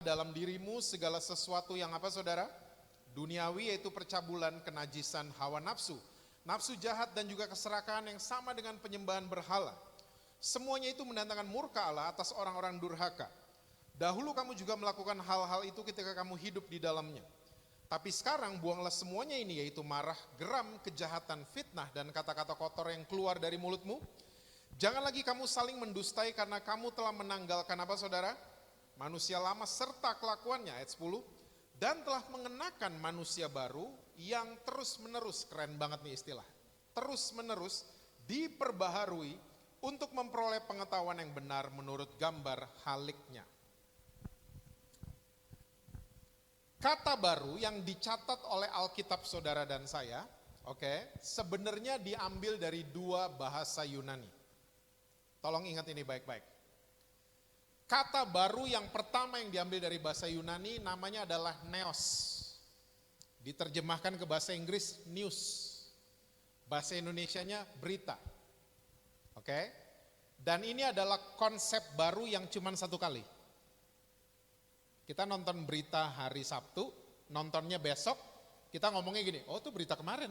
dalam dirimu segala sesuatu yang apa saudara? Duniawi, yaitu percabulan, kenajisan, hawa nafsu, nafsu jahat dan juga keserakahan yang sama dengan penyembahan berhala. Semuanya itu mendatangkan murka Allah atas orang-orang durhaka. Dahulu kamu juga melakukan hal-hal itu ketika kamu hidup di dalamnya. Tapi sekarang buanglah semuanya ini, yaitu marah, geram, kejahatan, fitnah, dan kata-kata kotor yang keluar dari mulutmu. Jangan lagi kamu saling mendustai karena kamu telah menanggalkan apa saudara? Manusia lama serta kelakuannya, ayat 10. Dan telah mengenakan manusia baru yang terus menerus, keren banget nih istilah, terus menerus diperbaharui untuk memperoleh pengetahuan yang benar menurut gambar haliknya. Kata baru yang dicatat oleh Alkitab saudara dan saya, sebenarnya diambil dari dua bahasa Yunani. Tolong ingat ini baik-baik. Kata baru yang pertama yang diambil dari bahasa Yunani namanya adalah neos. Diterjemahkan ke bahasa Inggris news. Bahasa Indonesianya berita. Dan ini adalah konsep baru yang cuma satu kali. Kita nonton berita hari Sabtu, nontonnya besok, kita ngomongnya gini, oh itu berita kemarin.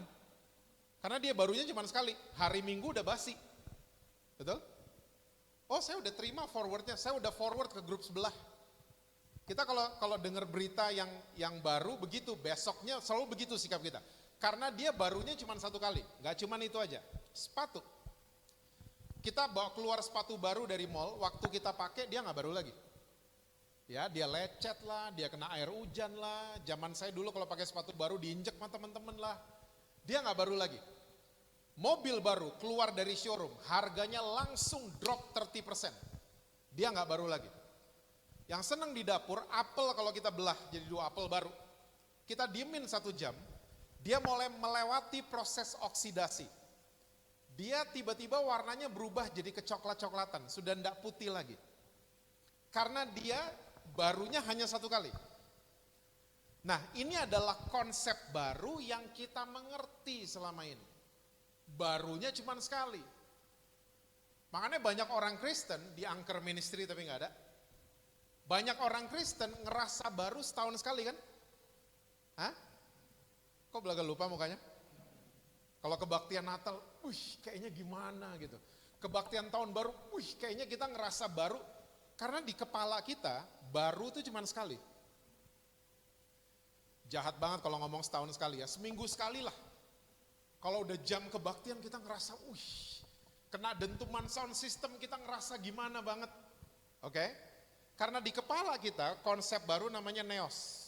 Karena dia barunya cuma sekali, hari Minggu udah basi. Betul? Oh saya udah terima forwardnya, saya udah forward ke grup sebelah. Kita kalau dengar berita yang baru begitu, besoknya selalu begitu sikap kita. Karena dia barunya cuma satu kali, gak cuma itu aja. Sepatu. Kita bawa keluar sepatu baru dari mall, waktu kita pakai dia gak baru lagi. Ya, dia lecet lah, dia kena air hujan lah. Zaman saya dulu kalau pakai sepatu baru diinjek sama teman-teman lah. Dia gak baru lagi. Mobil baru keluar dari showroom, harganya langsung drop 30%. Dia nggak baru lagi. Yang seneng di dapur, apel kalau kita belah jadi dua apel baru. Kita diemin 1 jam, dia mulai melewati proses oksidasi. Dia tiba-tiba warnanya berubah jadi kecoklat-coklatan, sudah nggak putih lagi. Karena dia barunya hanya 1 kali. Nah ini adalah konsep baru yang kita mengerti selama ini. Barunya cuma sekali. Makanya banyak orang Kristen di Anchor Ministry tapi nggak ada. Banyak orang Kristen ngerasa baru setahun sekali kan? Hah? Kok belaga lupa mukanya? Kalau kebaktian Natal, kayaknya gimana gitu. Kebaktian tahun baru, kayaknya kita ngerasa baru. Karena di kepala kita, baru itu cuma sekali. Jahat banget kalau ngomong setahun sekali ya, seminggu sekali lah. Kalau udah jam kebaktian kita ngerasa, kena dentuman sound system kita ngerasa gimana banget. Karena di kepala kita konsep baru namanya neos.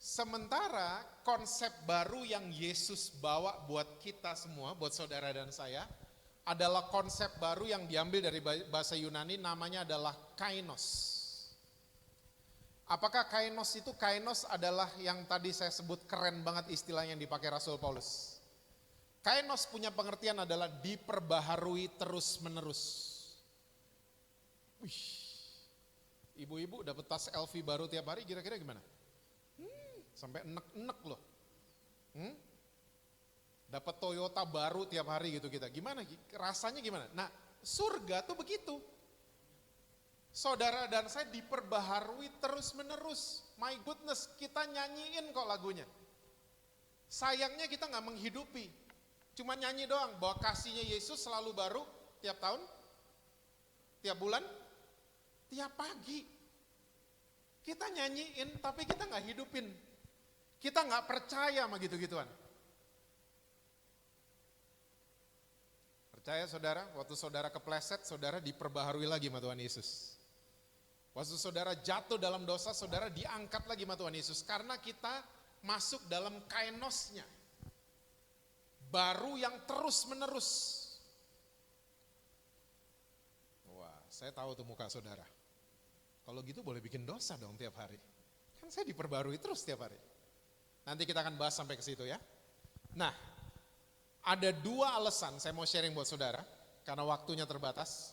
Sementara konsep baru yang Yesus bawa buat kita semua, buat saudara dan saya, adalah konsep baru yang diambil dari bahasa Yunani namanya adalah kainos. Apakah kainos itu? Kainos adalah yang tadi saya sebut keren banget istilahnya yang dipakai Rasul Paulus. Kainos punya pengertian adalah diperbaharui terus menerus. Ibu-ibu dapat tas LV baru tiap hari kira-kira gimana? Sampai enek-enek loh. Dapat Toyota baru tiap hari gitu kita. Gimana? Rasanya gimana? Nah surga tuh begitu. Saudara dan saya diperbaharui terus menerus. My goodness, kita nyanyiin kok lagunya. Sayangnya kita gak menghidupi. Cuma nyanyi doang, bahwa kasihnya Yesus selalu baru tiap tahun, tiap bulan, tiap pagi. Kita nyanyiin tapi kita gak hidupin. Kita gak percaya sama gitu-gituan. Percaya saudara, waktu saudara kepleset, saudara diperbaharui lagi sama Tuhan Yesus. Waktu saudara jatuh dalam dosa, saudara diangkat lagi sama Tuhan Yesus. Karena kita masuk dalam kainosnya. Baru yang terus menerus. Wah, saya tahu tuh muka saudara. Kalau gitu boleh bikin dosa dong tiap hari. Kan saya diperbarui terus tiap hari. Nanti kita akan bahas sampai ke situ ya. Nah, ada 2 alasan saya mau sharing buat saudara. Karena waktunya terbatas.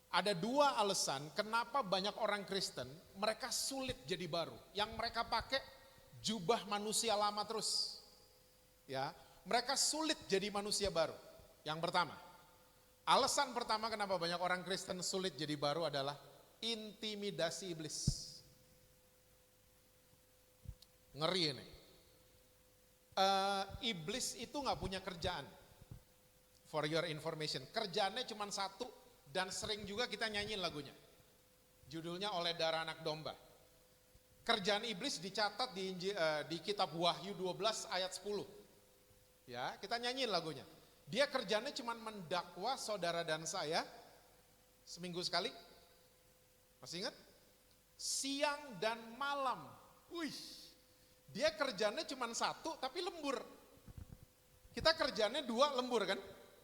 Ada 2 alasan kenapa banyak orang Kristen mereka sulit jadi baru. Yang mereka pakai jubah manusia lama terus. Ya, mereka sulit jadi manusia baru. Yang pertama, alasan pertama kenapa banyak orang Kristen sulit jadi baru adalah Intimidasi iblis. Ngeri ini. Iblis itu nggak punya kerjaan. For your information, kerjaannya cuma satu dan sering juga kita nyanyiin lagunya. Judulnya Oleh Darah Anak Domba. Kerjaan iblis dicatat di kitab Wahyu 12 ayat 10. Ya, kita nyanyiin lagunya. Dia kerjanya cuma mendakwa saudara dan saya seminggu sekali. Masih ingat? Siang dan malam. Wih. Dia kerjanya cuma satu tapi lembur. Kita kerjanya dua lembur kan?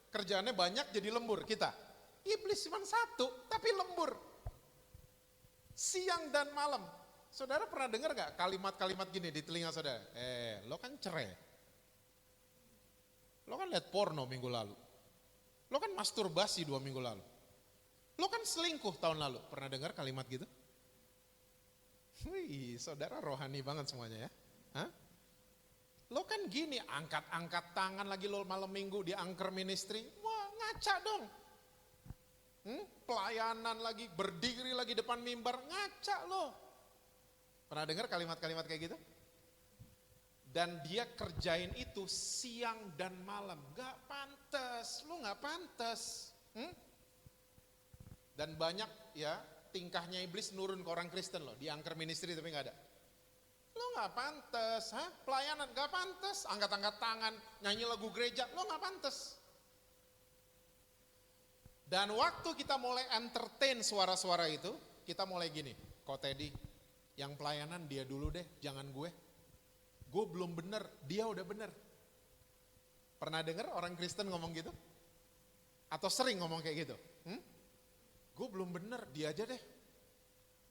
Kerjaannya banyak jadi lembur kita. Iblis cuma satu tapi lembur. Siang dan malam. Saudara pernah dengar gak kalimat-kalimat gini di telinga saudara? Lo kan cerai. Lo kan lihat porno minggu lalu. Lo kan masturbasi 2 minggu lalu. Lo kan selingkuh tahun lalu. Pernah dengar kalimat gitu? Wih, saudara rohani banget semuanya ya. Hah? Lo kan gini, angkat-angkat tangan lagi lo malam minggu di angker ministry. Wah, ngaca dong. Pelayanan lagi, berdiri lagi depan mimbar, ngaca lo. Pernah dengar kalimat-kalimat kayak gitu? Dan dia kerjain itu siang dan malam. Gak pantas, lo gak pantas. Dan banyak ya tingkahnya iblis nurun ke orang Kristen loh. Di angker ministry tapi gak ada. Lo gak pantas, pelayanan gak pantas. Angkat-angkat tangan, nyanyi lagu gereja, lo gak pantas. Dan waktu kita mulai entertain suara-suara itu, kita mulai gini. Kok Teddy, yang pelayanan dia dulu deh, jangan gue. Gue belum bener, dia udah bener. Pernah dengar orang Kristen ngomong gitu? Atau sering ngomong kayak gitu? Gue belum bener, dia aja deh.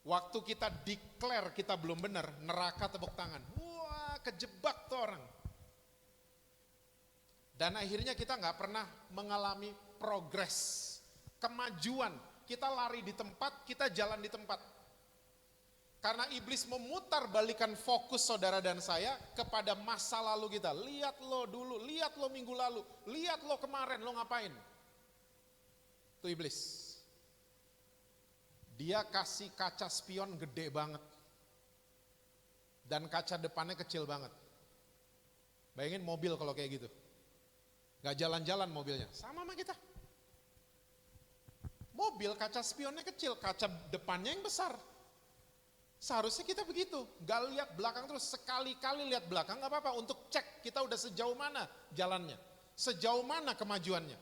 Waktu kita declare kita belum bener, neraka tepuk tangan. Wah, kejebak tuh orang. Dan akhirnya kita gak pernah mengalami progres, kemajuan. Kita lari di tempat, kita jalan di tempat. Karena iblis memutar balikan fokus saudara dan saya kepada masa lalu kita. Lihat lo dulu, lihat lo minggu lalu, lihat lo kemarin, lo ngapain. Itu iblis. Dia kasih kaca spion gede banget. Dan kaca depannya kecil banget. Bayangin mobil kalau kayak gitu. Gak jalan-jalan mobilnya, sama kita. Mobil kaca spionnya kecil, kaca depannya yang besar. Seharusnya kita begitu, gak lihat belakang terus, sekali-kali lihat belakang gak apa-apa untuk cek kita udah sejauh mana jalannya, sejauh mana kemajuannya.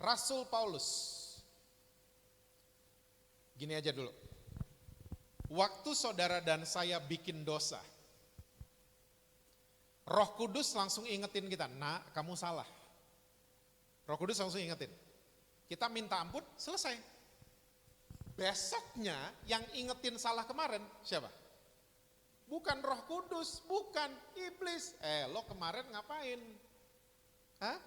Rasul Paulus, gini aja dulu, waktu saudara dan saya bikin dosa, Roh Kudus langsung ingetin kita, nah kamu salah. Roh Kudus langsung ingetin. Kita minta ampun, selesai. Besoknya yang ingetin salah kemarin, siapa? Bukan Roh Kudus, bukan iblis. Lo kemarin ngapain? Hah?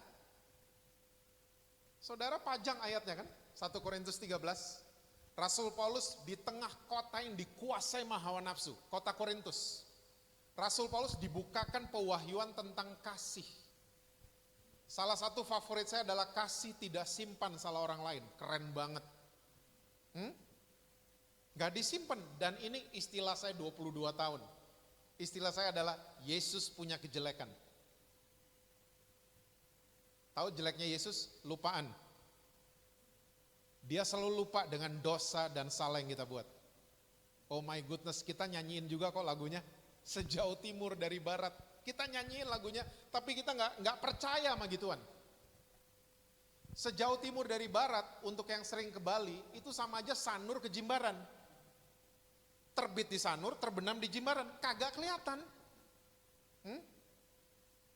Saudara pajang ayatnya kan? 1 Korintus 13. Rasul Paulus di tengah kota yang dikuasai hawa nafsu, kota Korintus. Rasul Paulus dibukakan pewahyuan tentang kasih. Salah satu favorit saya adalah kasih tidak simpan salah orang lain. Keren banget. Gak disimpan. Dan ini istilah saya 22 tahun. Istilah saya adalah Yesus punya kejelekan. Tahu jeleknya Yesus? Lupaan. Dia selalu lupa dengan dosa dan salah yang kita buat. Oh my goodness, kita nyanyiin juga kok lagunya. Sejauh timur dari barat. Kita nyanyiin lagunya, tapi kita nggak percaya sama gituan. Sejauh timur dari barat, untuk yang sering ke Bali, itu sama aja Sanur ke Jimbaran. Terbit di Sanur, terbenam di Jimbaran, kagak kelihatan.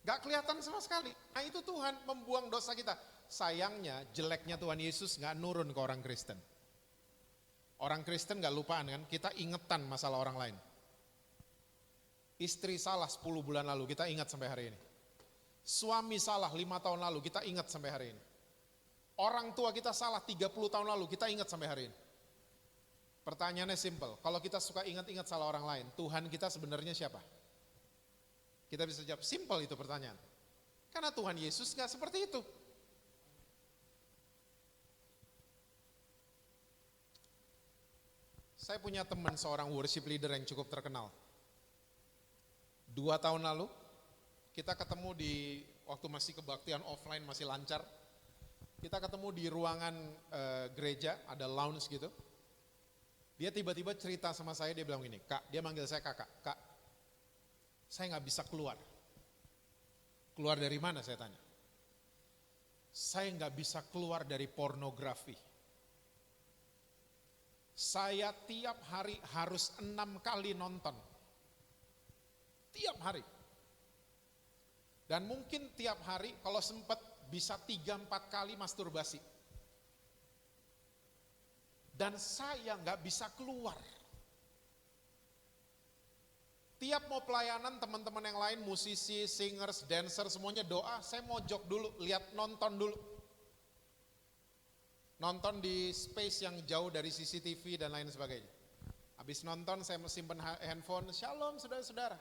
Gak kelihatan sama sekali. Nah itu Tuhan membuang dosa kita. Sayangnya, jeleknya Tuhan Yesus gak nurun ke orang Kristen. Orang Kristen gak lupaan kan, kita ingetan masalah orang lain. Istri salah 10 bulan lalu, kita ingat sampai hari ini. Suami salah 5 tahun lalu, kita ingat sampai hari ini. Orang tua kita salah 30 tahun lalu, kita ingat sampai hari ini. Pertanyaannya simple, kalau kita suka ingat-ingat salah orang lain, Tuhan kita sebenarnya siapa? Kita bisa jawab, simple itu pertanyaan. Karena Tuhan Yesus gak seperti itu. Saya punya teman seorang worship leader yang cukup terkenal. 2 tahun lalu, kita ketemu di waktu masih kebaktian offline masih lancar. Kita ketemu di ruangan gereja, ada lounge gitu. Dia tiba-tiba cerita sama saya, dia bilang gini, Kak, dia manggil saya kakak, Kak, saya gak bisa keluar. Keluar dari mana saya tanya? Saya gak bisa keluar dari pornografi. Saya tiap hari harus 6 kali nonton. Tiap hari. Dan mungkin tiap hari kalau sempat bisa 3-4 kali masturbasi. Dan saya nggak bisa keluar. Tiap mau pelayanan teman-teman yang lain, musisi, singers, dancer, semuanya doa, saya mojok dulu, lihat nonton dulu. Nonton di space yang jauh dari CCTV dan lain sebagainya. Habis nonton saya simpen handphone, shalom saudara-saudara.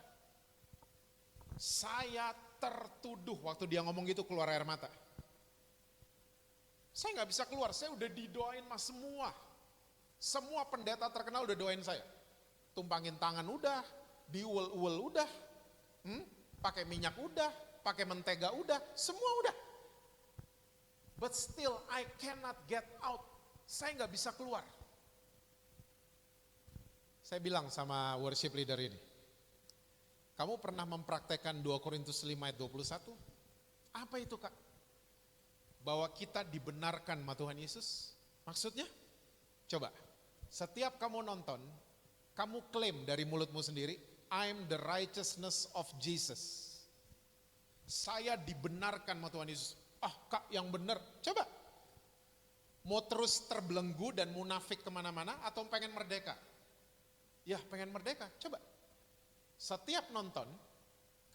Saya tertuduh waktu dia ngomong gitu keluar air mata. Saya nggak bisa keluar, saya udah didoain mas semua. Semua pendeta terkenal udah doain saya. Tumpangin tangan udah, diuel-uel udah, pakai minyak udah, pakai mentega udah, semua udah. But still I cannot get out. Saya nggak bisa keluar. Saya bilang sama worship leader ini, kamu pernah mempraktekkan 2 Korintus 5 ayat 21? Apa itu Kak? Bahwa kita dibenarkan sama Tuhan Yesus? Maksudnya? Coba, setiap kamu nonton, kamu klaim dari mulutmu sendiri, I'm the righteousness of Jesus. Saya dibenarkan sama Tuhan Yesus. Ah Kak yang benar, coba. Mau terus terbelenggu dan munafik kemana-mana atau pengen merdeka? Ya pengen merdeka, coba. Setiap nonton,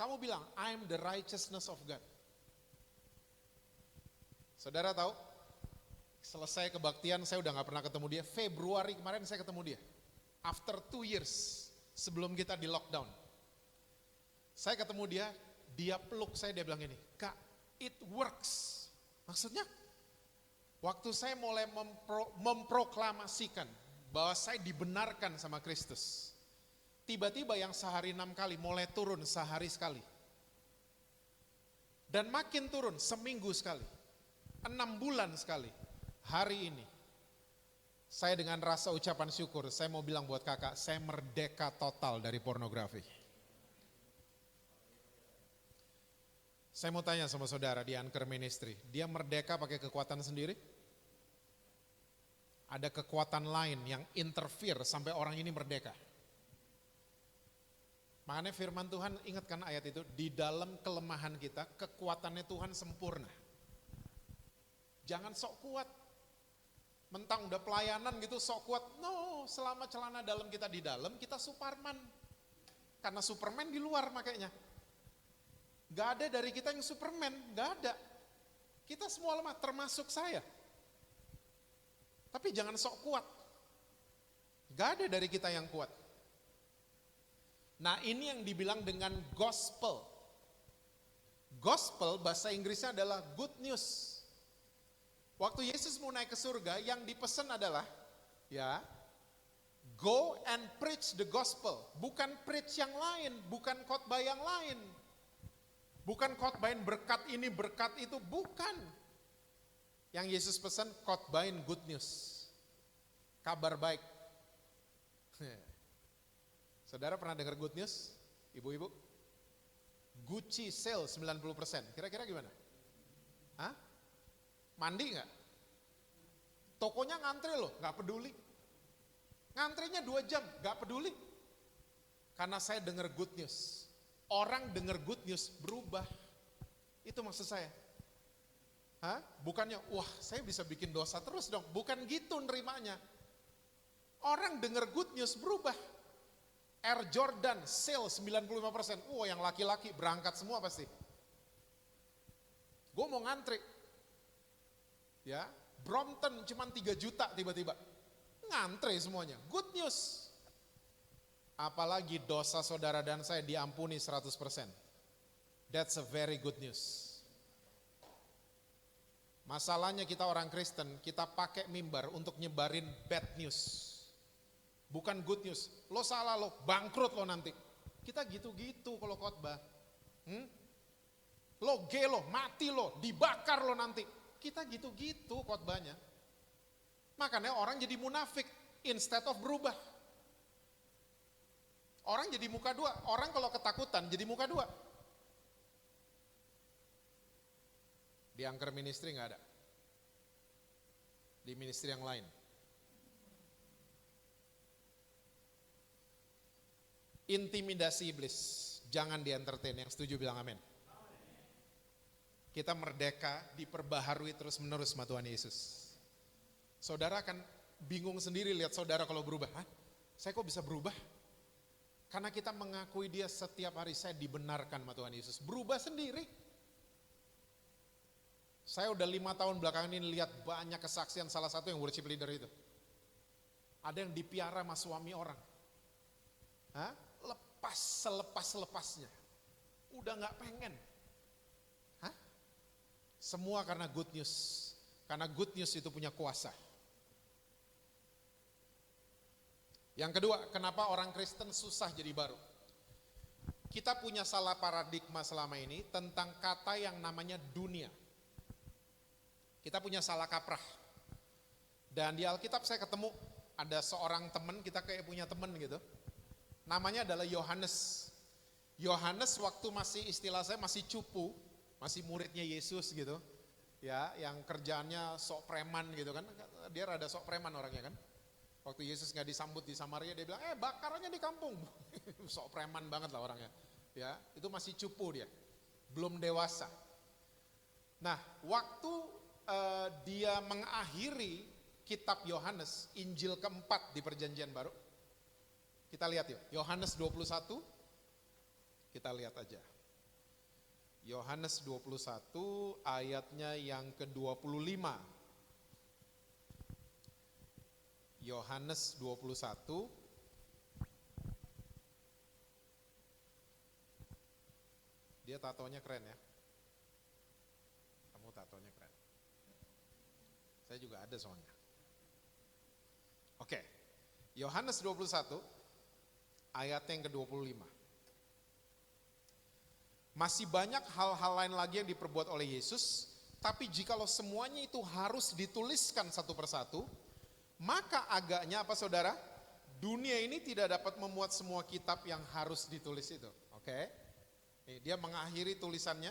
kamu bilang, I'm the righteousness of God. Saudara tahu, selesai kebaktian saya udah gak pernah ketemu dia. Februari kemarin saya ketemu dia. After 2 years, sebelum kita di lockdown. Saya ketemu dia peluk saya, dia bilang gini, Kak, it works. Maksudnya, waktu saya mulai memproklamasikan bahwa saya dibenarkan sama Kristus. Tiba-tiba yang sehari 6 kali mulai turun sehari sekali. Dan makin turun seminggu sekali. 6 bulan sekali. Hari ini, saya dengan rasa ucapan syukur, saya mau bilang buat kakak, saya merdeka total dari pornografi. Saya mau tanya sama saudara di Anchor Ministry, dia merdeka pakai kekuatan sendiri? Ada kekuatan lain yang interfere sampai orang ini merdeka. Makanya firman Tuhan, ingatkan ayat itu, di dalam kelemahan kita, kekuatannya Tuhan sempurna. Jangan sok kuat. Mentang udah pelayanan gitu sok kuat. No, selama celana dalam kita di dalam, kita Superman. Karena Superman di luar makanya. Gak ada dari kita yang Superman, gak ada. Kita semua lemah, termasuk saya. Tapi jangan sok kuat. Gak ada dari kita yang kuat. Nah ini yang dibilang dengan gospel. Gospel bahasa Inggrisnya adalah good news. Waktu Yesus mau naik ke surga, yang dipesan adalah, ya, go and preach the gospel. Bukan preach yang lain, bukan khotbah yang lain. Bukan khotbahin berkat ini, berkat itu, bukan. Yang Yesus pesan, khotbahin good news. Kabar baik. Saudara pernah dengar good news? Ibu-ibu? Gucci sale 90%. Kira-kira gimana? Hah? Mandi gak? Tokonya ngantri loh, gak peduli. Ngantrinya 2 jam, gak peduli. Karena saya dengar good news. Orang dengar good news berubah. Itu maksud saya. Hah? Bukannya, wah saya bisa bikin dosa terus dong. Bukan gitu nerimanya. Orang dengar good news berubah. Air Jordan sale 95%. Wah yang laki-laki berangkat semua pasti. Gue mau ngantri. Ya, Brompton cuma 3 juta tiba-tiba. Ngantri semuanya. Good news. Apalagi dosa saudara dan saya diampuni 100%. That's a very good news. Masalahnya kita orang Kristen, kita pakai mimbar untuk nyebarin bad news. Bukan good news. Lo salah lo, bangkrut lo nanti. Kita gitu-gitu kalau khotbah. Lo gay lo, mati lo, dibakar lo nanti. Kita gitu-gitu khotbahnya. Makanya orang jadi munafik instead of berubah. Orang jadi muka dua. Orang kalau ketakutan jadi muka dua. Di angker ministry nggak ada. Di ministry yang lain. Intimidasi iblis, jangan di-entertain. Yang setuju bilang amin. Kita merdeka, diperbaharui terus-menerus sama Tuhan Yesus. Saudara akan bingung sendiri lihat saudara kalau berubah. Hah? Saya kok bisa berubah? Karena kita mengakui dia setiap hari, saya dibenarkan sama Tuhan Yesus. Berubah sendiri. Saya udah 5 tahun belakangan ini lihat banyak kesaksian, salah satu yang worship leader itu. Ada yang dipiara sama suami orang. Hah? Lepas selepas-lepasnya. Udah gak pengen. Hah? Semua karena good news. Karena good news itu punya kuasa. Yang kedua, kenapa orang Kristen susah jadi baru? Kita punya salah paradigma selama ini tentang kata yang namanya dunia. Kita punya salah kaprah. Dan di Alkitab saya ketemu ada seorang teman, kita kayak punya teman gitu. Namanya adalah Yohanes. Yohanes waktu masih istilah saya masih cupu, masih muridnya Yesus gitu. Ya, yang kerjaannya sok preman gitu kan. Dia rada sok preman orangnya kan. Waktu Yesus nggak disambut di Samaria dia bilang, bakar aja di kampung. Sok preman banget lah orangnya. Ya, itu masih cupu dia. Belum dewasa. Nah, waktu dia mengakhiri kitab Yohanes, Injil keempat di Perjanjian Baru. Kita lihat yuk, Yohanes 21, kita lihat aja. Yohanes 21 ayatnya yang ke-25. Yohanes 21 dia tatonya keren ya. Kamu tatonya keren. Saya juga ada soalnya. Oke. Yohanes 21 ayat yang ke-25. Masih banyak hal-hal lain lagi yang diperbuat oleh Yesus, tapi jikalau semuanya itu harus dituliskan satu persatu, maka agaknya apa saudara? Dunia ini tidak dapat memuat semua kitab yang harus ditulis itu. Oke. Dia mengakhiri tulisannya,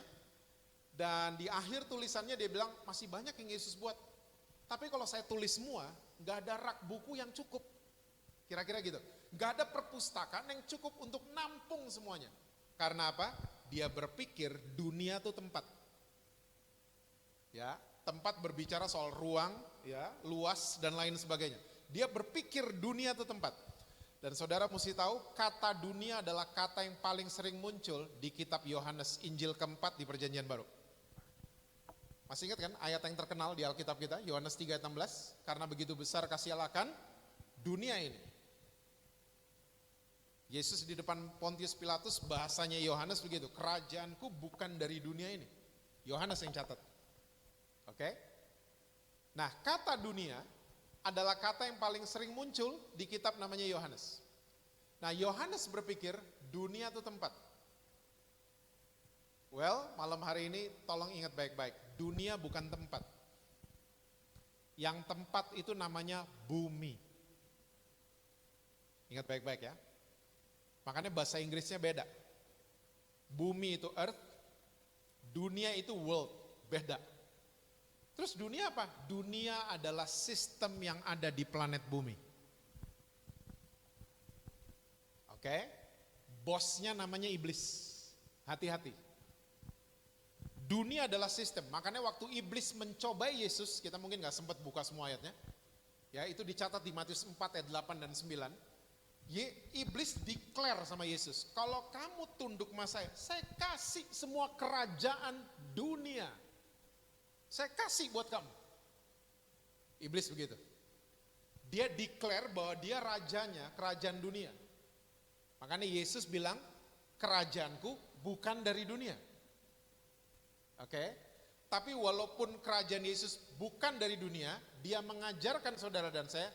dan di akhir tulisannya dia bilang masih banyak yang Yesus buat. Tapi kalau saya tulis semua, gak ada rak buku yang cukup. Kira-kira gitu. Gak ada perpustakaan yang cukup untuk nampung semuanya. Karena apa? Dia berpikir dunia itu tempat. Ya, tempat berbicara soal ruang, ya, luas dan lain sebagainya. Dia berpikir dunia itu tempat. Dan saudara mesti tahu, kata dunia adalah kata yang paling sering muncul di kitab Yohanes, Injil keempat di Perjanjian Baru. Masih ingat kan ayat yang terkenal di Alkitab kita, Yohanes 3 ayat 16, karena begitu besar kasih Allah akan dunia ini. Yesus di depan Pontius Pilatus, bahasanya Yohanes begitu, kerajaanku bukan dari dunia ini. Yohanes yang catat. Oke? Nah, kata dunia adalah kata yang paling sering muncul di kitab namanya Yohanes. Nah, Yohanes berpikir dunia itu tempat. Well, malam hari ini tolong ingat baik-baik, dunia bukan tempat. Yang tempat itu namanya bumi. Ingat baik-baik ya. Makanya bahasa Inggrisnya beda. Bumi itu earth, dunia itu world, beda. Terus dunia apa? Dunia adalah sistem yang ada di planet bumi. Oke? Bosnya namanya iblis. Hati-hati. Dunia adalah sistem, makanya waktu iblis mencobai Yesus, kita mungkin gak sempat buka semua ayatnya. Ya, itu dicatat di Matius 4 ayat 8 dan 9. Iblis declare sama Yesus, kalau kamu tunduk sama saya kasih semua kerajaan dunia. Saya kasih buat kamu. Iblis begitu. Dia declare bahwa dia rajanya, kerajaan dunia. Makanya Yesus bilang, kerajaanku bukan dari dunia. Oke. Tapi walaupun kerajaan Yesus bukan dari dunia, dia mengajarkan saudara dan saya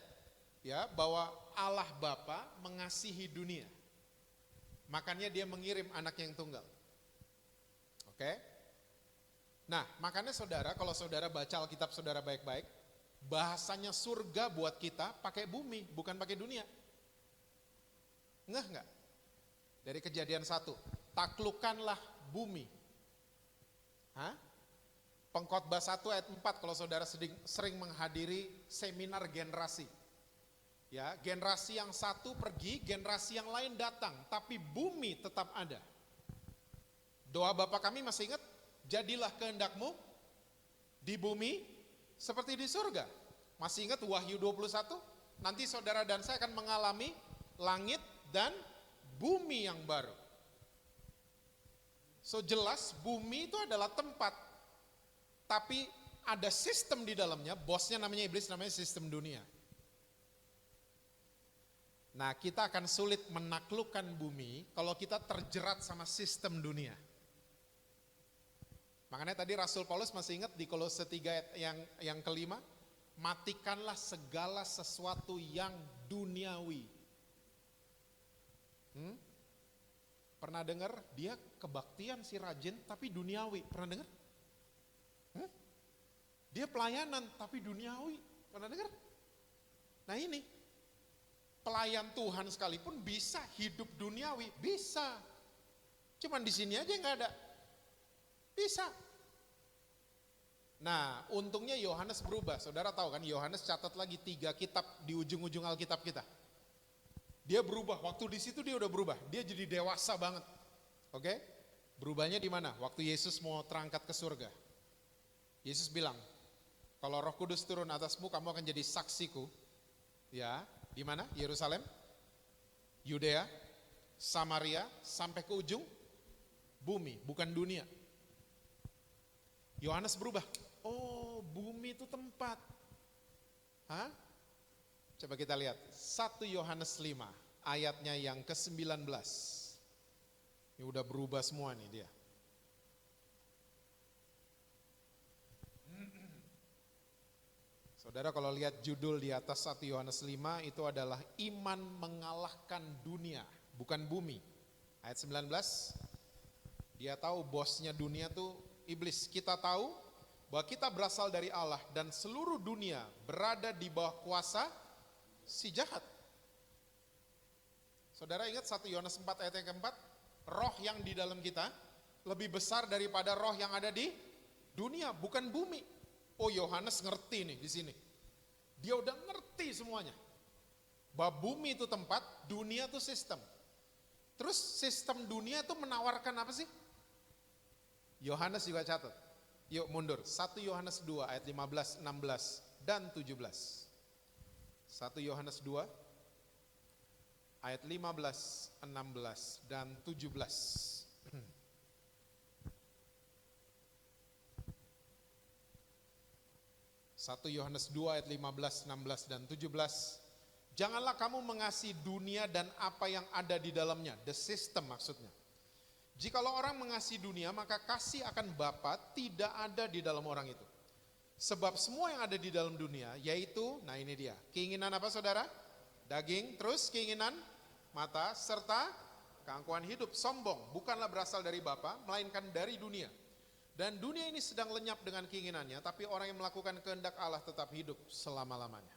ya bahwa Allah Bapa mengasihi dunia. Makanya dia mengirim anak yang tunggal. Oke? Nah, makanya saudara, kalau saudara baca Alkitab saudara baik-baik, bahasanya surga buat kita pakai bumi, bukan pakai dunia. Ngeh nggak? Dari Kejadian 1, taklukkanlah bumi. Hah? Pengkhotbah 1 ayat 4 kalau saudara sering menghadiri seminar generasi. Ya, generasi yang satu pergi, generasi yang lain datang, tapi bumi tetap ada. Doa Bapa kami masih ingat? Jadilah kehendakmu di bumi seperti di surga. Masih ingat Wahyu 21? Nanti saudara dan saya akan mengalami langit dan bumi yang baru. So jelas bumi itu adalah tempat, tapi ada sistem di dalamnya, bosnya namanya iblis, namanya sistem dunia. Nah, kita akan sulit menaklukkan bumi kalau kita terjerat sama sistem dunia. Makanya tadi Rasul Paulus masih ingat di Kolose 3 ayat yang kelima, matikanlah segala sesuatu yang duniawi. Pernah dengar dia kebaktian si rajin tapi duniawi, pernah dengar? Dia pelayanan tapi duniawi, pernah dengar? Nah ini, pelayan Tuhan sekalipun bisa hidup duniawi, bisa. Cuman di sini aja nggak ada, bisa. Nah, untungnya Yohanes berubah. Saudara tahu kan, Yohanes catat lagi 3 kitab di ujung-ujung Alkitab kita. Dia berubah, waktu di situ dia udah berubah, dia jadi dewasa banget. Oke? Berubahnya di mana? Waktu Yesus mau terangkat ke surga. Yesus bilang, kalau Roh Kudus turun atasmu, kamu akan jadi saksiku. Ya, di mana? Yerusalem, Yudea, Samaria, sampai ke ujung bumi, bukan dunia. Yohanes berubah. Oh, bumi itu tempat. Hah? Coba kita lihat 1 Yohanes 5 ayatnya yang ke-19. Ini udah berubah semua nih dia. Saudara kalau lihat judul di atas 1 Yohanes 5 itu adalah iman mengalahkan dunia, bukan bumi. Ayat 19, dia tahu bosnya dunia tuh iblis. Kita tahu bahwa kita berasal dari Allah dan seluruh dunia berada di bawah kuasa si jahat. Saudara ingat 1 Yohanes 4 ayat yang keempat, roh yang di dalam kita lebih besar daripada roh yang ada di dunia, bukan bumi. Oh, Yohanes ngerti nih di sini. Dia udah ngerti semuanya. Bahwa bumi itu tempat, dunia itu sistem. Terus sistem dunia itu menawarkan apa sih? Yohanes juga catat. Yuk mundur, 1 Yohanes 2 ayat 15, 16 dan 17. 1 Yohanes 2 ayat 15, 16 dan 17. 1 Yohanes 2 ayat 15, 16 dan 17. Janganlah kamu mengasihi dunia dan apa yang ada di dalamnya, the system maksudnya. Jikalau orang mengasihi dunia, maka kasih akan Bapa tidak ada di dalam orang itu. Sebab semua yang ada di dalam dunia, yaitu, nah ini dia, keinginan apa saudara? Daging, terus keinginan mata, serta keangkuhan hidup, sombong, bukanlah berasal dari Bapa, melainkan dari dunia. Dan dunia ini sedang lenyap dengan keinginannya, tapi orang yang melakukan kehendak Allah tetap hidup selama-lamanya.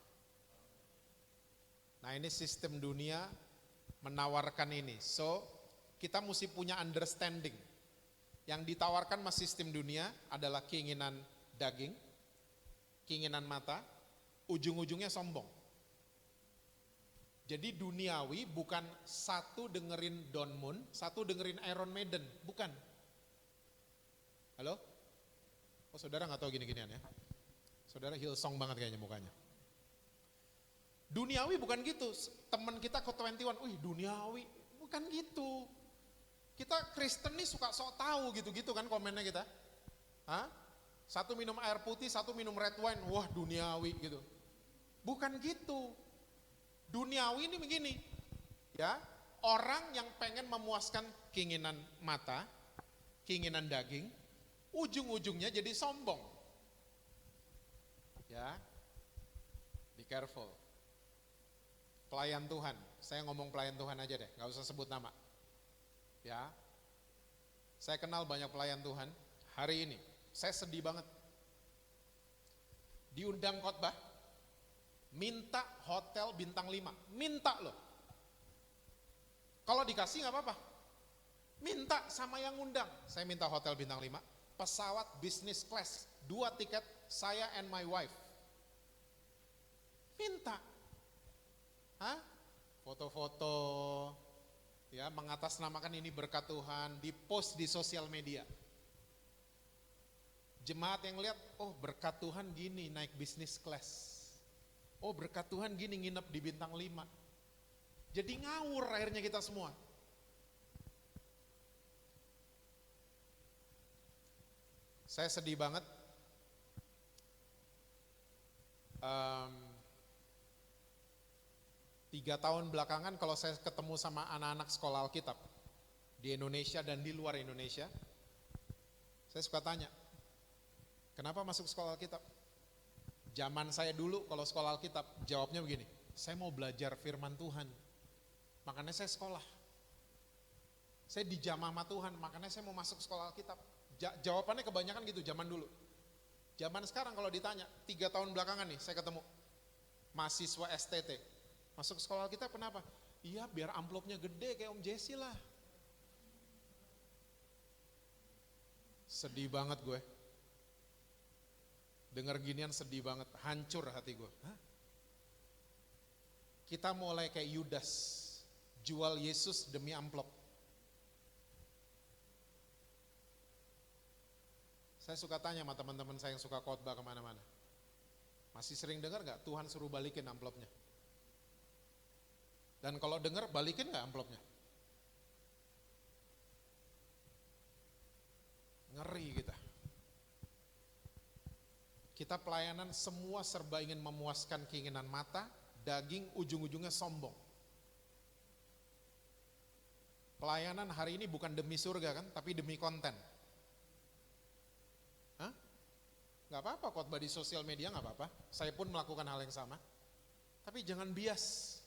Nah ini sistem dunia menawarkan ini. So, kita mesti punya understanding. Yang ditawarkan mas sistem dunia adalah keinginan daging, keinginan mata, ujung-ujungnya sombong. Jadi duniawi bukan satu dengerin Don Moon, satu dengerin Iron Maiden, bukan. Halo? Oh saudara gak tahu gini-ginian ya? Saudara Hillsong banget kayaknya mukanya. Duniawi bukan gitu, teman kita Code 21, wih duniawi, bukan gitu. Kita Kristen nih suka sok tahu gitu-gitu kan komennya kita. Hah? Satu minum air putih, satu minum red wine, wah duniawi gitu. Bukan gitu. Duniawi ini begini, ya orang yang pengen memuaskan keinginan mata, keinginan daging, ujung-ujungnya jadi sombong. Ya, be careful. Pelayan Tuhan, saya ngomong pelayan Tuhan aja deh, gak usah sebut nama. Ya, saya kenal banyak pelayan Tuhan. Hari ini, saya sedih banget. Diundang khotbah, minta hotel bintang 5, minta loh. Kalau dikasih gak apa-apa, minta sama yang undang. Saya minta hotel bintang 5, pesawat business class, 2 tiket, saya and my wife. Minta. Hah? Foto-foto, ya, mengatasnamakan ini berkat Tuhan, di-post di sosial media. Jemaat yang lihat, oh berkat Tuhan gini naik business class. Oh berkat Tuhan gini nginep di bintang 5. Jadi ngawur akhirnya kita semua. Saya sedih banget. 3 tahun belakangan kalau saya ketemu sama anak-anak sekolah Alkitab di Indonesia dan di luar Indonesia, saya suka tanya, kenapa masuk sekolah Alkitab? Zaman saya dulu kalau sekolah Alkitab jawabnya begini, saya mau belajar firman Tuhan, makanya saya sekolah. Saya dijamah sama Tuhan, makanya saya mau masuk sekolah Alkitab. Jawabannya kebanyakan gitu zaman dulu. Zaman sekarang kalau ditanya, 3 tahun belakangan nih saya ketemu mahasiswa STT, masuk sekolah Alkitab kenapa? Iya biar amplopnya gede kayak Om Jesse lah. Sedih banget gue. Dengar ginian sedih banget, hancur hati gue. Hah? Kita mulai kayak Yudas, jual Yesus demi amplop. Saya suka tanya sama teman-teman saya yang suka khotbah kemana-mana. Masih sering dengar gak Tuhan suruh balikin amplopnya? Dan kalau dengar balikin gak amplopnya? Ngeri kita. Kita pelayanan semua serba ingin memuaskan keinginan mata, daging, ujung-ujungnya sombong. Pelayanan hari ini bukan demi surga kan, tapi demi konten. Hah? Gak apa-apa khotbah di sosial media gak apa-apa. Saya pun melakukan hal yang sama. Tapi jangan bias.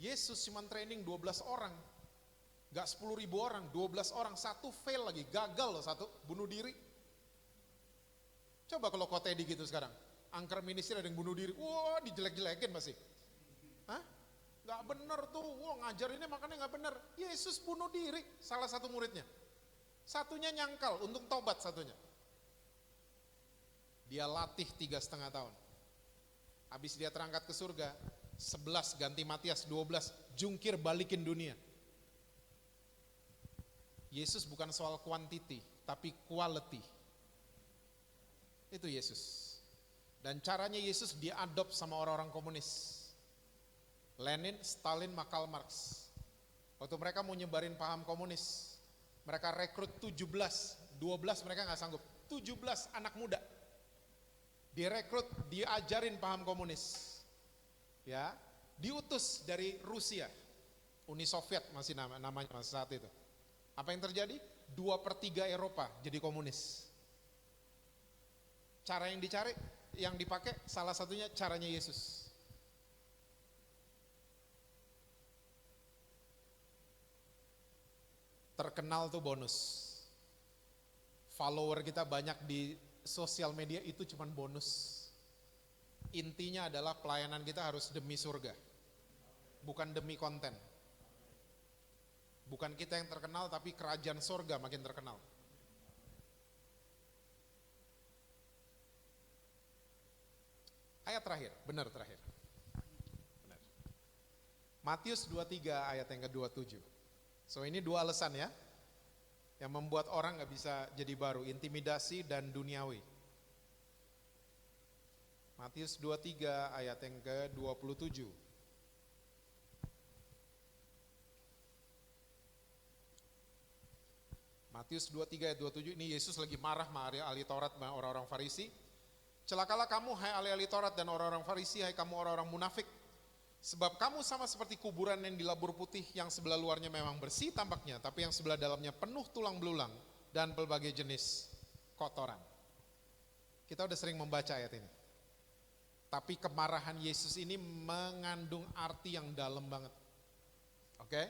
Yesus cuma training 12 orang. Gak 10.000 orang, 12 orang. Satu fail lagi, gagal loh satu, bunuh diri. Coba kalau Kotedi gitu sekarang. Angker ministry ada yang bunuh diri. Wah dijelek-jelekin masih. Hah? Gak bener tuh, wah ngajar ini makanya gak bener. Yesus bunuh diri, salah satu muridnya. Satunya nyangkal, untung tobat satunya. Dia latih 3,5 tahun. Habis dia terangkat ke surga, 11 ganti Matias, 12 jungkir balikin dunia. Yesus bukan soal quantity, tapi quality. Itu Yesus. Dan caranya Yesus diadop sama orang-orang komunis. Lenin, Stalin, Karl Marx. Waktu mereka mau nyebarin paham komunis, mereka rekrut 17, 12 mereka gak sanggup. 17 anak muda. Direkrut, diajarin paham komunis. Ya, diutus dari Rusia. Uni Soviet masih namanya saat itu. Apa yang terjadi? 2/3 Eropa jadi komunis. Cara yang dicari, yang dipakai salah satunya caranya Yesus. Terkenal tuh bonus. Follower kita banyak di sosial media itu cuman bonus. Intinya adalah pelayanan kita harus demi surga. Bukan demi konten. Bukan kita yang terkenal tapi kerajaan surga makin terkenal. Ayat terakhir, benar terakhir. Benar. Matius 23 ayat yang ke-27. So ini 2 alasan ya, yang membuat orang gak bisa jadi baru, intimidasi dan duniawi. Matius 23 ayat yang ke-27. Matius 23 ayat 27, ini Yesus lagi marah sama ahli Taurat, sama orang-orang Farisi. Celakalah kamu hai ahli-ahli Taurat dan orang-orang Farisi, hai kamu orang-orang munafik. Sebab kamu sama seperti kuburan yang dilabur putih, yang sebelah luarnya memang bersih tampaknya, tapi yang sebelah dalamnya penuh tulang belulang dan berbagai jenis kotoran. Kita udah sering membaca ayat ini. Tapi kemarahan Yesus ini mengandung arti yang dalam banget. Oke?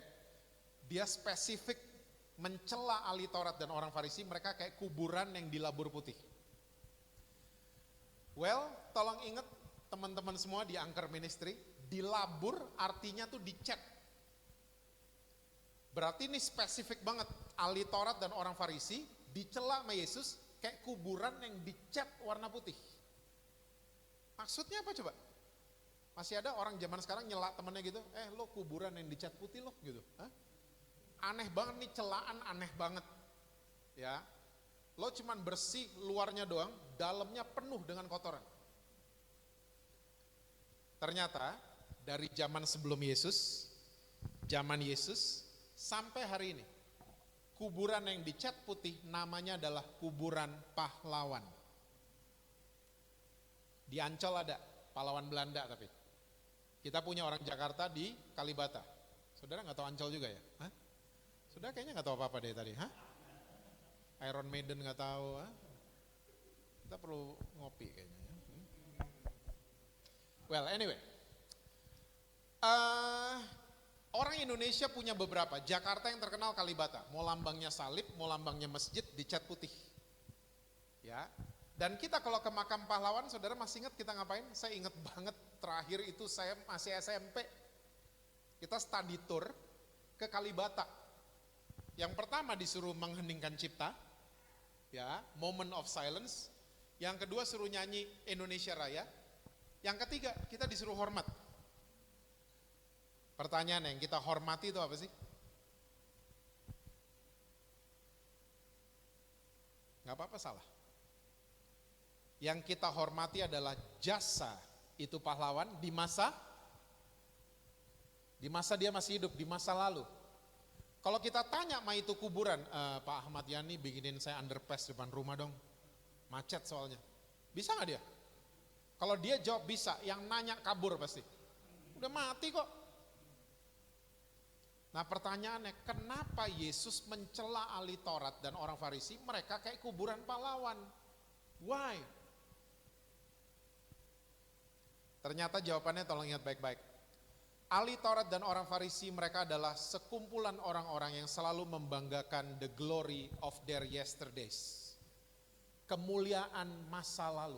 Dia spesifik mencela ahli Taurat dan orang Farisi, mereka kayak kuburan yang dilabur putih. Well, tolong ingat teman-teman semua di Anchor Ministry, dilabur artinya tuh dicat. Berarti ini spesifik banget, ahli Taurat dan orang Farisi dicela sama Yesus kayak kuburan yang dicat warna putih. Maksudnya apa coba? Masih ada orang zaman sekarang nyela temennya gitu, lo kuburan yang dicat putih lo gitu. Hah? Aneh banget nih, celaan aneh banget. Ya, lo cuman bersih luarnya doang, dalamnya penuh dengan kotoran. Ternyata dari zaman sebelum Yesus, zaman Yesus sampai hari ini, kuburan yang dicat putih namanya adalah kuburan pahlawan. Di Ancol ada pahlawan Belanda tapi. Kita punya orang Jakarta di Kalibata. Saudara nggak tahu Ancol juga ya? Hah? Saudara kayaknya nggak tahu apa-apa deh tadi. Hah? Iron Maiden nggak tahu. Hah? Kita perlu ngopi kayaknya. Well anyway. Orang Indonesia punya beberapa. Jakarta yang terkenal Kalibata. Mau lambangnya salib, mau lambangnya masjid dicat putih. Ya. Dan kita kalau ke makam pahlawan, saudara masih ingat kita ngapain? Saya ingat banget terakhir itu saya masih SMP. Kita study tour ke Kalibata. Yang pertama disuruh mengheningkan cipta, ya, moment of silence. Yang kedua suruh nyanyi Indonesia Raya. Yang ketiga kita disuruh hormat. Pertanyaan yang kita hormati itu apa sih? Gak apa-apa salah. Yang kita hormati adalah jasa itu pahlawan di masa dia masih hidup, di masa lalu. Kalau kita tanya ma itu kuburan, Pak Ahmad Yani bikinin saya underpass depan rumah dong, macet soalnya. Bisa gak dia? Kalau dia jawab bisa, yang nanya kabur pasti. Udah mati kok. Nah pertanyaannya, kenapa Yesus mencela ahli Taurat dan orang Farisi, mereka kayak kuburan pahlawan? Why? Ternyata jawabannya tolong ingat baik-baik. Ahli Taurat dan orang Farisi mereka adalah sekumpulan orang-orang yang selalu membanggakan the glory of their yesterdays. Kemuliaan masa lalu.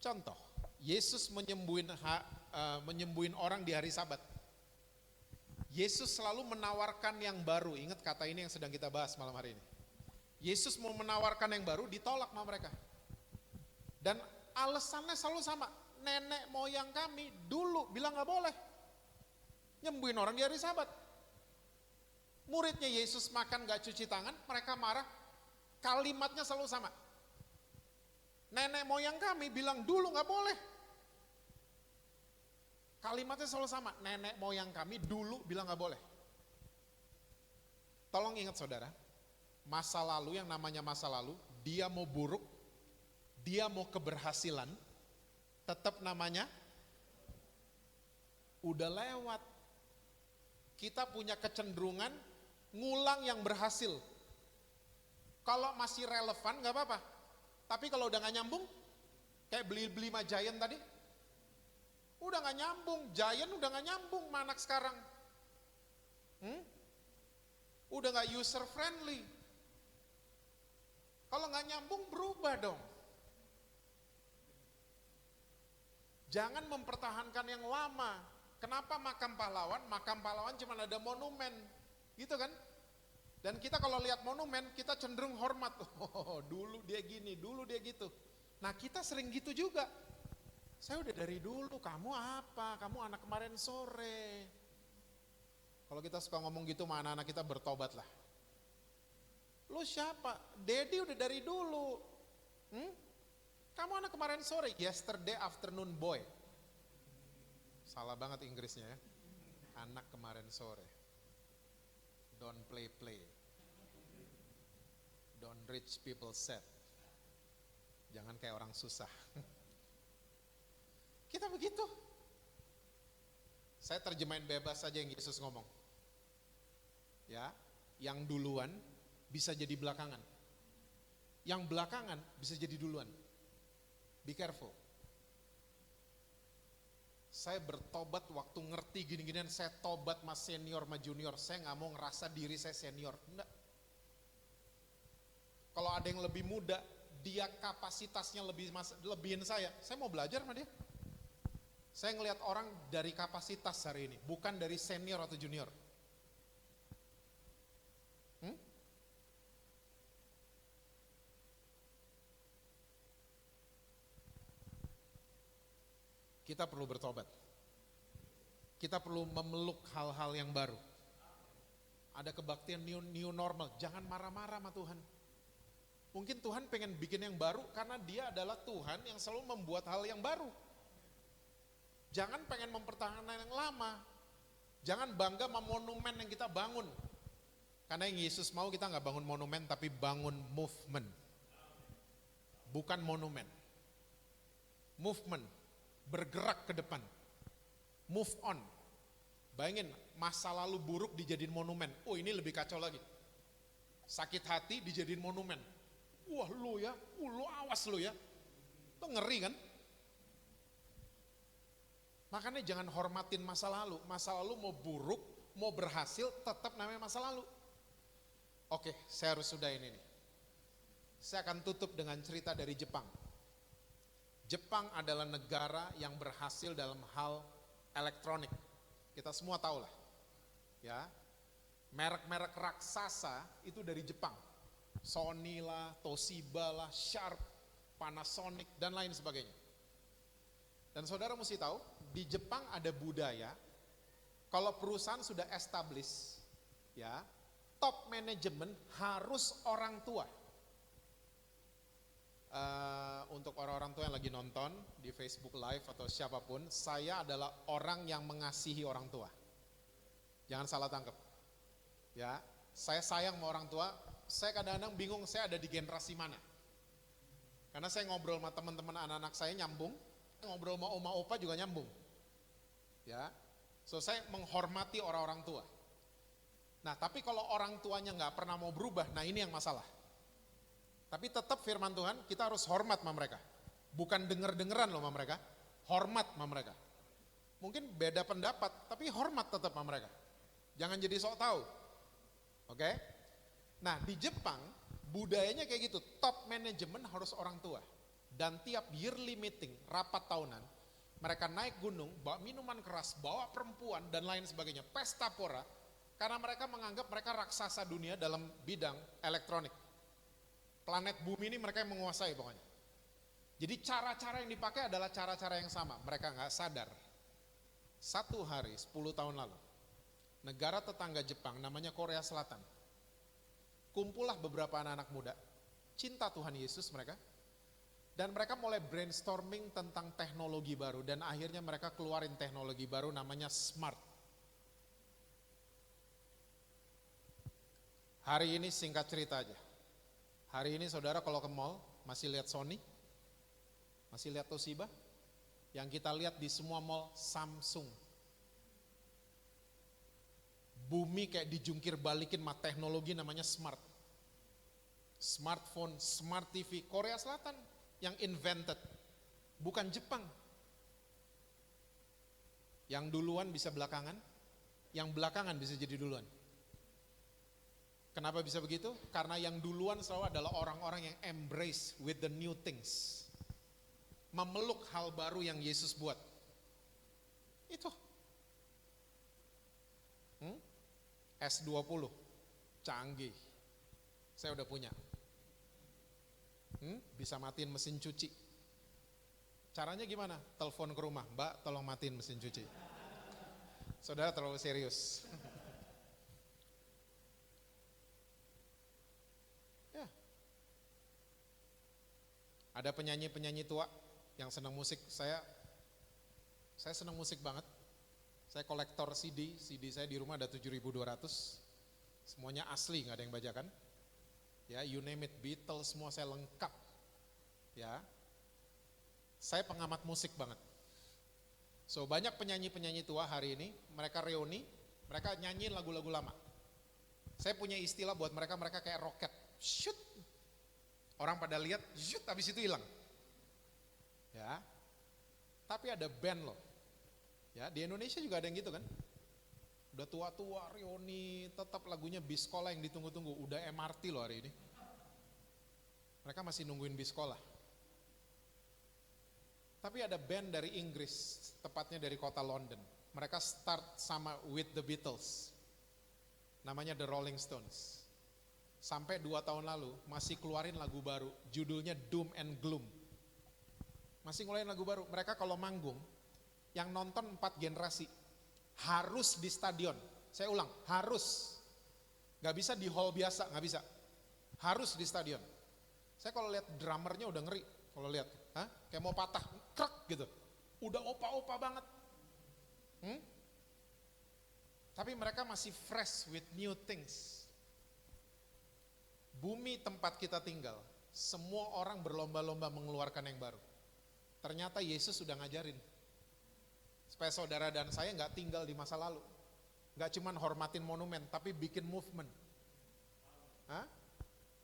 Contoh, Yesus menyembuhin orang di hari Sabat. Yesus selalu menawarkan yang baru. Ingat kata ini yang sedang kita bahas malam hari ini. Yesus mau menawarkan yang baru, ditolak sama mereka. Dan alasannya selalu sama. Nenek moyang kami dulu bilang gak boleh nyembuhin orang di hari Sabat. Muridnya Yesus makan gak cuci tangan, mereka marah. Kalimatnya selalu sama. Nenek moyang kami bilang dulu gak boleh. Kalimatnya selalu sama. Nenek moyang kami dulu bilang gak boleh. Tolong ingat saudara, masa lalu yang namanya masa lalu, dia mau buruk, dia mau keberhasilan, tetap namanya udah lewat. Kita punya kecenderungan ngulang yang berhasil. Kalau masih relevan gak apa-apa. Tapi kalau udah gak nyambung, kayak beli Giant tadi, udah gak nyambung, Giant udah gak nyambung sama anak sekarang. Udah gak user friendly. Kalau gak nyambung berubah dong. Jangan mempertahankan yang lama. Kenapa makam pahlawan? Makam pahlawan cuma ada monumen, gitu kan? Dan kita kalau lihat monumen, kita cenderung hormat. Oh, dulu dia gini, dulu dia gitu. Nah kita sering gitu juga. Saya udah dari dulu, kamu apa? Kamu anak kemarin sore. Kalau kita suka ngomong gitu sama anak-anak kita, bertobat lah. Lo siapa? Daddy udah dari dulu. Kamu anak kemarin sore, yesterday afternoon boy. Salah banget Inggrisnya ya. Anak kemarin sore. Don't play. Don't rich people sad. Jangan kayak orang susah. Kita begitu. Saya terjemahin bebas saja yang Yesus ngomong. Ya, Yang duluan bisa jadi belakangan. Yang belakangan bisa jadi duluan. Be careful. Saya bertobat waktu ngerti gini-ginian, saya tobat mas senior sama junior. Saya gak mau ngerasa diri saya senior. Enggak. Kalau ada yang lebih muda, dia kapasitasnya lebihin saya mau belajar sama dia. Saya ngelihat orang dari kapasitas hari ini, bukan dari senior atau junior. Kita perlu bertobat. Kita perlu memeluk hal-hal yang baru. Ada kebaktian new normal. Jangan marah-marah sama Tuhan. Mungkin Tuhan pengen bikin yang baru karena dia adalah Tuhan yang selalu membuat hal yang baru. Jangan pengen mempertahankan yang lama. Jangan bangga sama monumen yang kita bangun. Karena yang Yesus mau kita gak bangun monumen tapi bangun movement. Bukan monumen. Movement. Bergerak ke depan. Move on. Bayangin masa lalu buruk dijadiin monumen. Oh ini lebih kacau lagi. Sakit hati dijadiin monumen. Wah lu ya, lu awas lu ya. Itu ngeri kan? Makanya jangan hormatin masa lalu. Masa lalu mau buruk, mau berhasil, tetap namanya masa lalu. Oke, saya harus sudahin ini. Saya akan tutup dengan cerita dari Jepang. Jepang adalah negara yang berhasil dalam hal elektronik. Kita semua tahu lah. Ya. Merek-merek raksasa itu dari Jepang. Sony lah, Toshiba lah, Sharp, Panasonic dan lain sebagainya. Dan saudara mesti tahu, di Jepang ada budaya kalau perusahaan sudah established, ya, top manajemen harus orang tua. Untuk orang-orang tua yang lagi nonton di Facebook Live atau siapapun, saya adalah orang yang mengasihi orang tua. Jangan salah tangkap. Ya, saya sayang sama orang tua. Saya kadang-kadang bingung saya ada di generasi mana. Karena saya ngobrol sama teman-teman anak-anak saya nyambung, ngobrol sama oma opa juga nyambung. Ya, so saya menghormati orang-orang tua. Nah, tapi kalau orang tuanya nggak pernah mau berubah, nah ini yang masalah. Tapi tetap firman Tuhan, kita harus hormat sama mereka. Bukan denger-dengeran loh sama mereka, hormat sama mereka. Mungkin beda pendapat, tapi hormat tetap sama mereka. Jangan jadi sok tahu. Oke? Nah, di Jepang budayanya kayak gitu, top manajemen harus orang tua. Dan tiap yearly meeting, rapat tahunan, mereka naik gunung, bawa minuman keras, bawa perempuan dan lain sebagainya, pesta pora, karena mereka menganggap mereka raksasa dunia dalam bidang elektronik. Planet bumi ini mereka yang menguasai pokoknya. Jadi cara-cara yang dipakai adalah cara-cara yang sama. Mereka nggak sadar. Satu hari 10 tahun lalu, negara tetangga Jepang namanya Korea Selatan. Kumpullah beberapa anak-anak muda, cinta Tuhan Yesus mereka. Dan mereka mulai brainstorming tentang teknologi baru. Dan akhirnya mereka keluarin teknologi baru namanya smart. Hari ini singkat cerita aja. Hari ini saudara kalau ke mall, masih lihat Sony? Masih lihat Toshiba? Yang kita lihat di semua mall Samsung. Bumi kayak dijungkir balikin sama teknologi namanya smart. Smartphone, smart TV, Korea Selatan yang invented. Bukan Jepang. Yang duluan bisa belakangan, yang belakangan bisa jadi duluan. Kenapa bisa begitu? Karena yang duluan selalu adalah orang-orang yang embrace with the new things. Memeluk hal baru yang Yesus buat. Itu. S20, canggih. Saya udah punya. Bisa matiin mesin cuci. Caranya gimana? Telepon ke rumah, Mbak tolong matiin mesin cuci. Saudara terlalu serius. Ada penyanyi-penyanyi tua yang senang musik. Saya senang musik banget. Saya kolektor CD saya di rumah ada 7.200. Semuanya asli, nggak ada yang bajakan. Ya, you name it, Beatles semua saya lengkap. Ya. Saya pengamat musik banget. So, banyak penyanyi-penyanyi tua hari ini, mereka reuni, mereka nyanyiin lagu-lagu lama. Saya punya istilah buat mereka, mereka kayak roket. Shoot. Orang pada lihat, shoot, habis itu hilang. Ya. Tapi ada band loh. Ya, di Indonesia juga ada yang gitu kan. Udah tua-tua, reuni, tetap lagunya Biskola yang ditunggu-tunggu. Udah MRT loh hari ini. Mereka masih nungguin Biskola. Tapi ada band dari Inggris, tepatnya dari kota London. Mereka start sama with the Beatles. Namanya The Rolling Stones. Sampai 2 tahun lalu masih keluarin lagu baru, judulnya Doom and Gloom. Masih ngeluarin lagu baru. Mereka kalau manggung, yang nonton 4 generasi, harus di stadion. Saya ulang, harus. Gak bisa di hall biasa, gak bisa. Harus di stadion. Saya kalau lihat drummernya udah ngeri. Kalau lihat, kayak mau patah, krek gitu. Udah opa-opa banget. Tapi mereka masih fresh with new things. Bumi tempat kita tinggal, semua orang berlomba-lomba mengeluarkan yang baru. Ternyata Yesus sudah ngajarin. Supaya saudara dan saya nggak tinggal di masa lalu. Nggak cuman hormatin monumen, tapi bikin movement.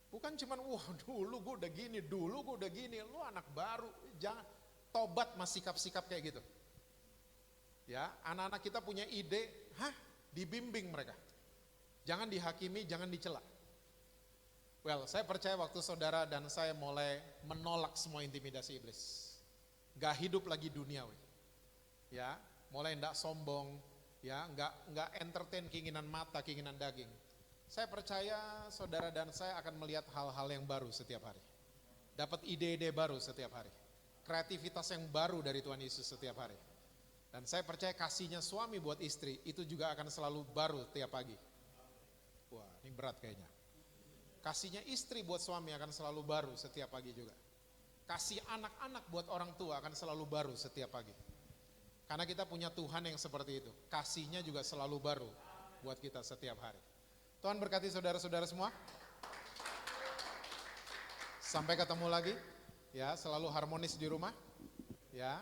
Bukan cuman, wah dulu gue udah gini, lu anak baru. Jangan, tobat mas sikap-sikap kayak gitu. Ya, anak-anak kita punya ide, dibimbing mereka. Jangan dihakimi, jangan dicela. Well, saya percaya waktu saudara dan saya mulai menolak semua intimidasi iblis. Gak hidup lagi duniawi. Ya, mulai ndak sombong, ya, nggak entertain keinginan mata, keinginan daging. Saya percaya saudara dan saya akan melihat hal-hal yang baru setiap hari. Dapat ide-ide baru setiap hari. Kreativitas yang baru dari Tuhan Yesus setiap hari. Dan saya percaya kasihnya suami buat istri itu juga akan selalu baru tiap pagi. Wah, ini berat kayaknya. Kasihnya istri buat suami akan selalu baru setiap pagi juga. Kasih anak-anak buat orang tua akan selalu baru setiap pagi. Karena kita punya Tuhan yang seperti itu. Kasihnya juga selalu baru buat kita setiap hari. Tuhan berkati saudara-saudara semua. Sampai ketemu lagi. Ya, selalu harmonis di rumah. Ya.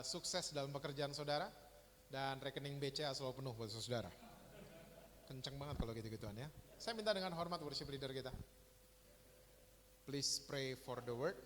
Sukses dalam pekerjaan saudara, dan rekening BCA selalu penuh buat saudara. Kenceng banget kalau gitu-gituan ya. Saya minta dengan hormat worship leader kita. Please pray for the word.